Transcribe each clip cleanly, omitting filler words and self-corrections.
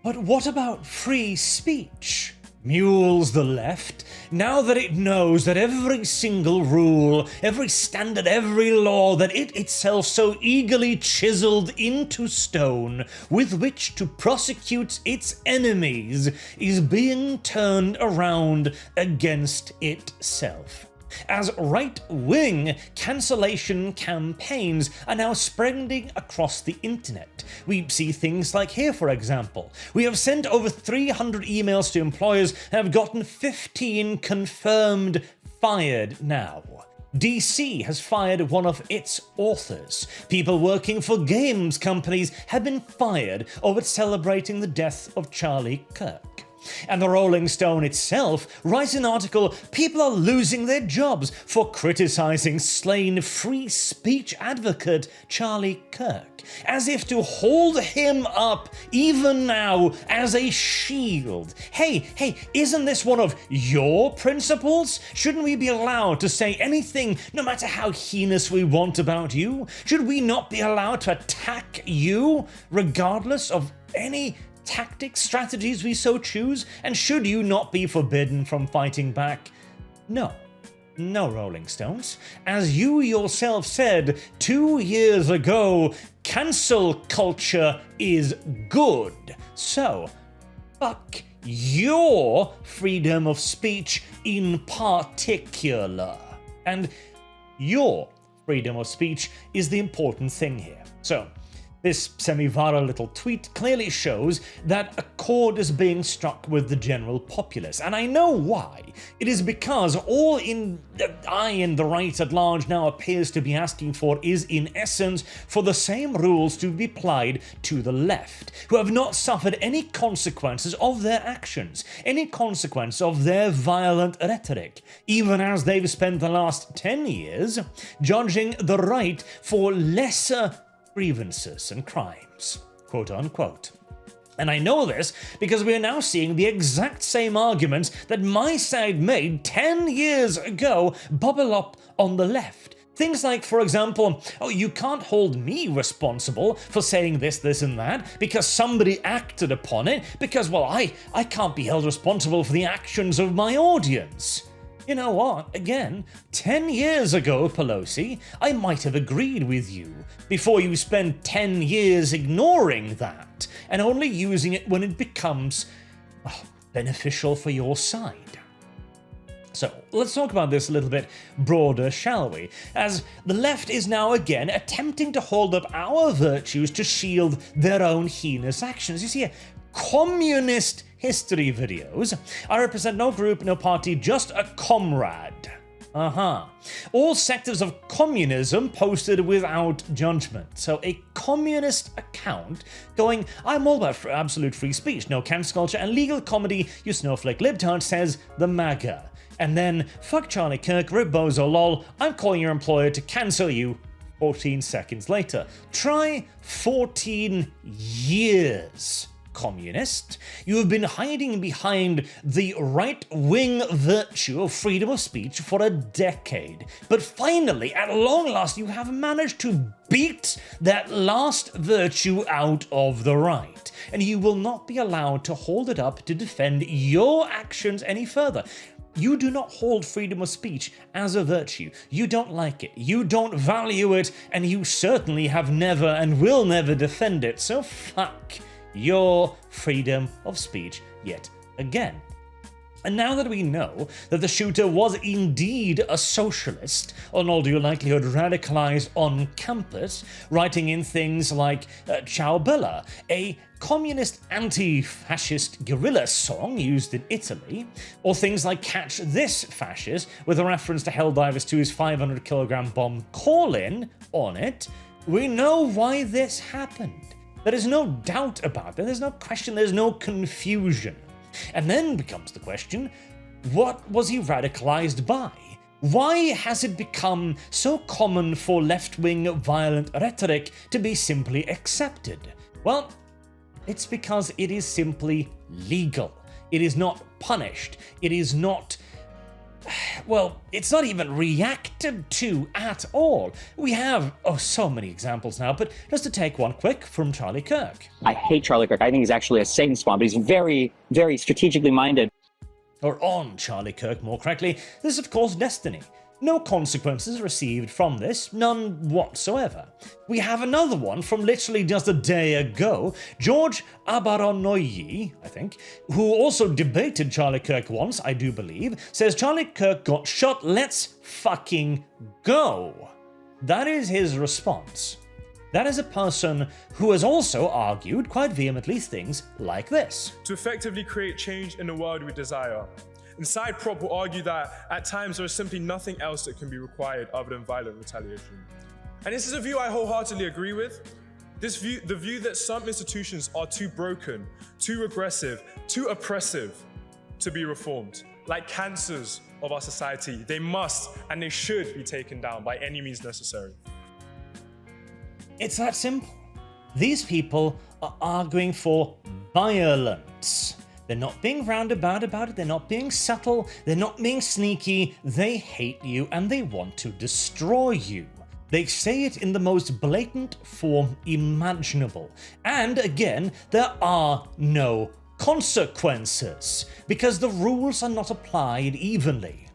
But what about free speech? Mules the left, now that it knows that every single rule, every standard, every law that it itself so eagerly chiseled into stone with which to prosecute its enemies is being turned around against itself. As right-wing cancellation campaigns are now spreading across the internet. We see things like here, for example. We have sent over 300 emails to employers and have gotten 15 confirmed fired now. DC has fired one of its authors. People working for games companies have been fired over celebrating the death of Charlie Kirk. And the Rolling Stone itself writes an article, people are losing their jobs for criticising slain free speech advocate Charlie Kirk, as if to hold him up even now as a shield. Hey, isn't this one of your principles? Shouldn't we be allowed to say anything, no matter how heinous we want about you? Should we not be allowed to attack you, regardless of any tactics, strategies we so choose? And should you not be forbidden from fighting back? No, Rolling Stones. As you yourself said 2 years ago, cancel culture is good. So, fuck your freedom of speech in particular. And your freedom of speech is the important thing here. So, this semi-viral little tweet clearly shows that a chord is being struck with the general populace, and I know why. It is because all I and the right at large now appears to be asking for is, in essence, for the same rules to be applied to the left, who have not suffered any consequences of their actions, any consequence of their violent rhetoric, even as they've spent the last 10 years judging the right for lesser grievances and crimes, quote unquote. And I know this because we are now seeing the exact same arguments that my side made 10 years ago bubble up on the left. Things like, for example, oh, you can't hold me responsible for saying this and that because somebody acted upon it, because, well, I can't be held responsible for the actions of my audience. You know what? Again, 10 years ago, Pelosi, I might have agreed with you before you spend 10 years ignoring that and only using it when it becomes beneficial for your side. So let's talk about this a little bit broader, shall we? As the left is now again attempting to hold up our virtues to shield their own heinous actions. You see, communist history videos. I represent no group, no party, just a comrade. All sectors of communism posted without judgment. So a communist account going, I'm all about absolute free speech, no cancel culture, and legal comedy, you snowflake libtard, says the MAGA. And then, fuck Charlie Kirk, rip bozo lol, I'm calling your employer to cancel you 14 seconds later. Try 14 years. Communist, you have been hiding behind the right-wing virtue of freedom of speech for a decade. But finally, at long last, you have managed to beat that last virtue out of the right. And you will not be allowed to hold it up to defend your actions any further. You do not hold freedom of speech as a virtue. You don't like it. You don't value it. And you certainly have never and will never defend it. So fuck your freedom of speech yet again. And now that we know that the shooter was indeed a socialist, in all due likelihood radicalized on campus, writing in things like Ciao Bella, a communist anti-fascist guerrilla song used in Italy, or things like Catch This Fascist, with a reference to Helldivers 2's 500-kilogram bomb call-in on it, we know why this happened. There is no doubt about it, there's no question, there's no confusion. And then becomes the question, what was he radicalized by? Why has it become so common for left-wing violent rhetoric to be simply accepted? Well, it's because it is simply legal. It is not punished. It is not well, it's not even reacted to at all. We have, so many examples now, but just to take one quick from Charlie Kirk. I hate Charlie Kirk. I think he's actually a Satan spawn, but he's very, very strategically minded. Or on Charlie Kirk, more correctly. This is, of course, Destiny. No consequences received from this, none whatsoever. We have another one from literally just a day ago, George Abaronoyi, I think, who also debated Charlie Kirk once, I do believe, says Charlie Kirk got shot, let's fucking go. That is his response. That is a person who has also argued quite vehemently things like this. To effectively create change in the world we desire. And Side Prop will argue that at times there is simply nothing else that can be required other than violent retaliation. And this is a view I wholeheartedly agree with. The view that some institutions are too broken, too aggressive, too oppressive to be reformed. Like cancers of our society, they must and they should be taken down by any means necessary. It's that simple. These people are arguing for violence. They're not being roundabout about it, they're not being subtle, they're not being sneaky, they hate you and they want to destroy you. They say it in the most blatant form imaginable. And again, there are no consequences, because the rules are not applied evenly.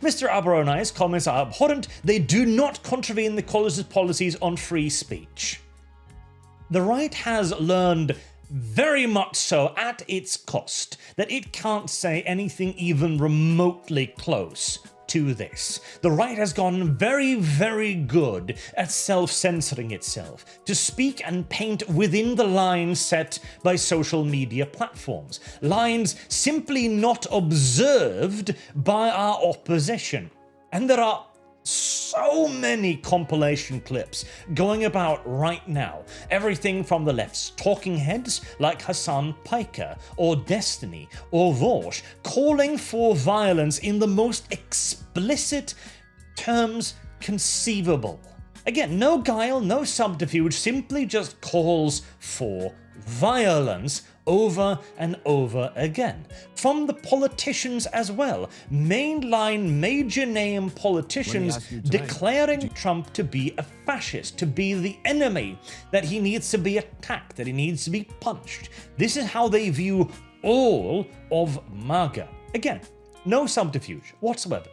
Mr. Abaronai's comments are abhorrent, they do not contravene the college's policies on free speech. The right has learned very much so at its cost that it can't say anything even remotely close to this. The right has gotten very, very good at self-censoring itself, to speak and paint within the lines set by social media platforms, lines simply not observed by our opposition. And there are so many compilation clips going about right now. Everything from the left's talking heads like Hassan Piker or Destiny or Vosh calling for violence in the most explicit terms conceivable. Again, no guile, no subterfuge, simply just calls for violence over and over again. From the politicians as well, mainline major name politicians declaring Trump to be a fascist, to be the enemy, that he needs to be attacked, that he needs to be punched. This is how they view all of MAGA. Again, no subterfuge whatsoever.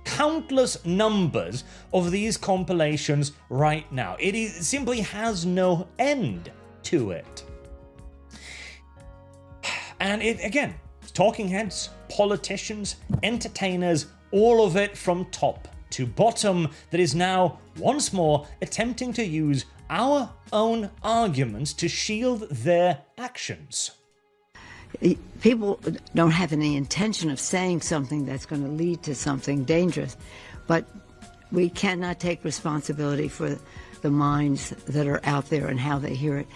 Countless numbers of these compilations right now. It simply has no end to it. And it, again, talking heads, politicians, entertainers, all of it from top to bottom that is now, once more, attempting to use our own arguments to shield their actions. People don't have any intention of saying something that's going to lead to something dangerous, but we cannot take responsibility for the minds that are out there and how they hear it.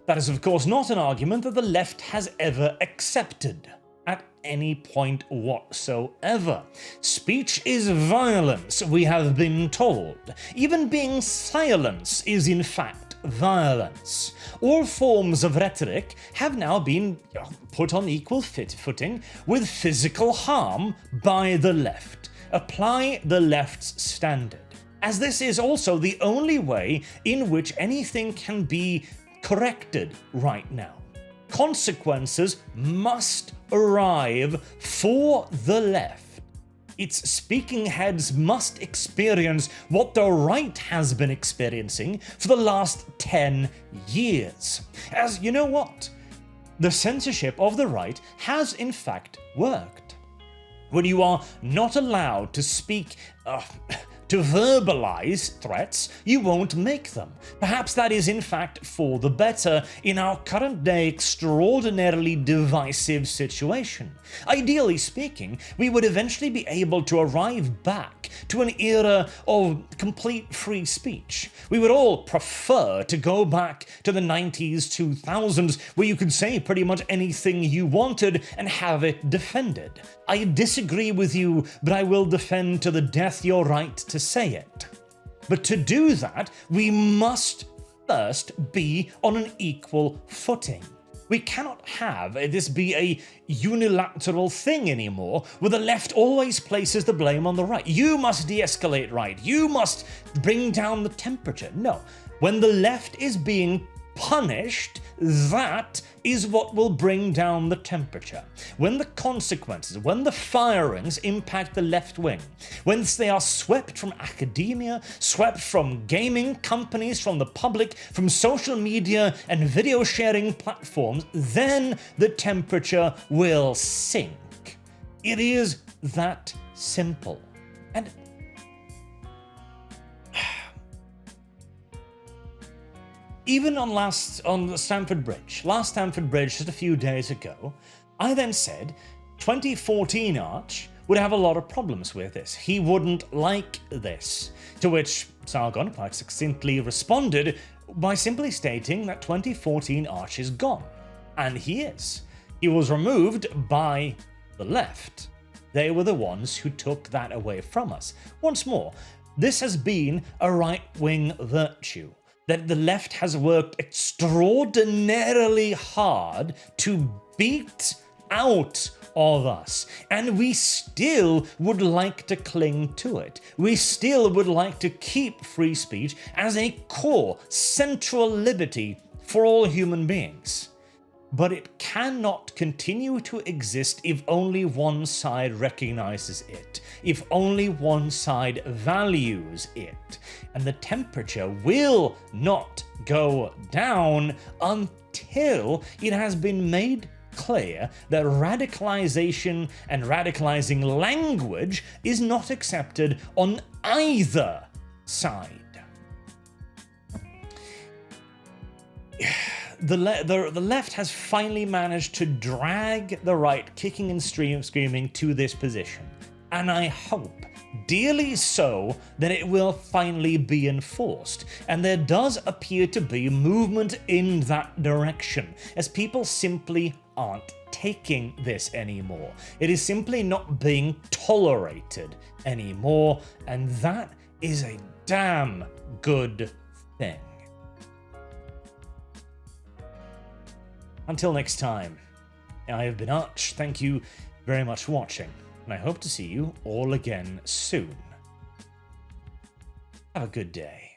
That is, of course, not an argument that the left has ever accepted at any point whatsoever. Speech is violence, we have been told. Even being silence is, in fact, violence. All forms of rhetoric have now been put on equal footing with physical harm by the left. Apply the left's standard, as this is also the only way in which anything can be corrected right now. Consequences must arrive for the left. Its speaking heads must experience what the right has been experiencing for the last 10 years. As you know what? The censorship of the right has in fact worked. When you are not allowed to speak, to verbalize threats, you won't make them. Perhaps that is in fact for the better in our current day extraordinarily divisive situation. Ideally speaking, we would eventually be able to arrive back to an era of complete free speech. We would all prefer to go back to the 90s, 2000s, where you could say pretty much anything you wanted and have it defended. I disagree with you, but I will defend to the death your right to say it. But to do that, we must first be on an equal footing. We cannot have this be a unilateral thing anymore, where the left always places the blame on the right. You must de-escalate, right? You must bring down the temperature. No. When the left is being punished, that is what will bring down the temperature. When the consequences, when the firings impact the left wing, when they are swept from academia, swept from gaming companies, from the public, from social media and video sharing platforms, then the temperature will sink. It is that simple. And even on the Stamford Bridge, last Stamford Bridge just a few days ago, I then said 2014 Arch would have a lot of problems with this. He wouldn't like this. To which Sargon quite succinctly responded by simply stating that 2014 Arch is gone. And he is. He was removed by the left. They were the ones who took that away from us. Once more, this has been a right-wing virtue that the left has worked extraordinarily hard to beat out of us, and we still would like to cling to it. We still would like to keep free speech as a core, central liberty for all human beings. But it cannot continue to exist if only one side recognizes it, if only one side values it. And the temperature will not go down until it has been made clear that radicalization and radicalizing language is not accepted on either side. The left has finally managed to drag the right kicking and screaming to this position, and I hope, dearly so, that it will finally be enforced, and there does appear to be movement in that direction, as people simply aren't taking this anymore. It is simply not being tolerated anymore, and that is a damn good thing. Until next time, I have been Arch, thank you very much for watching, and I hope to see you all again soon. Have a good day.